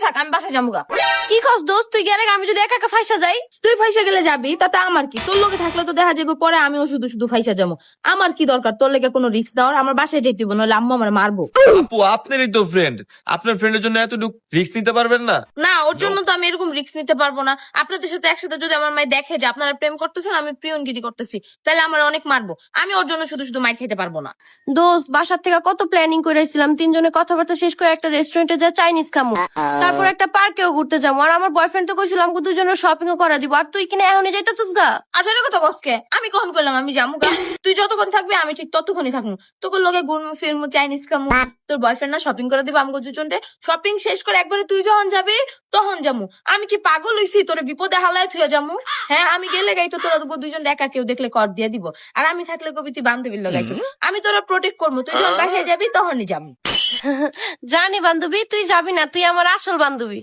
থাক, আমি বাসায় যামুগা। কি কস দোস্ত, তুই গেলে আমি যদি একা একা ফাইসা যাই? তুই ফাইসা গেলে যাবি, তাতে আমার কি? তোর লগে থাকলে তো দেখা যাবে পরে আমিও শুধু শুধু ফাইসা যাবো। আমার কি দরকার তোর লেগে কোনো রিস্ক নেওয়ার? আমার বাসায় যেতে হবে, নইলে আম্মু আমার মারবো। আপু আপনারই তো ফ্রেন্ড, আপনার ফ্রেন্ডের জন্য এতটুকু রিস্ক নিতে পারবেন না? না, ওর জন্য তো আমি এরকম রিস্ক নিতে পারবো না। আপনাদের সাথে একসাথে যদি আমার মায়ের দেখে যে আপনারা প্রেম করতেছেন, আমি প্রিয়নগিরি করতেছি, তাহলে আমার অনেক মারবো। আমি ওর জন্য শুধু শুধু মাইর খেতে পারবো না। দোস্ত, বাসার থেকে কত প্ল্যানিং করেছিলাম, তিনজনে কথাবার্তা শেষ করে একটা রেস্টুরেন্টে যা চাইনিজ খামু, তারপর একটা পার্কেও ঘুরতে যাবো। আর আমার বয়ফ্রেন্ড তো কইছিল আমাকে দুজনের শপিং ও করা দিব, আর তুই কিনা এখনই যাইতেছিস গা? আচ্ছা, এর কথা কসকে? আমি কখন করলাম আমি যামুগা? তুই যতক্ষণ থাকবি আমি ঠিক ততক্ষণই থাকবো। তোকে লগে ঘুরমু ফিরমু, চাইনিজ খামু। তোর বয়ফ্রেন্ড না শপিং করে দিব আমাকে দুজনকে। শপিং শেষ করে একবারে তুই যখন যাবি তখন যামু। আমি কি পাগল হইছি তোরে বিপদে হালায় থুয়ে যামু? হ্যাঁ, আমি গেলে গাই তো তোরা দুজন একা কেউ দেখলে কর দিয়ে দিব। আর আমি থাকলে কবি তুই বান্ধবীর লাগাইছিস। আমি তোরা প্রোটেক্ট করবো, তুই যখন বাসায় যাবি তখনই যাবো। জানি বান্ধবী, তুই যাবি না, তুই আমার আসল বান্ধবী।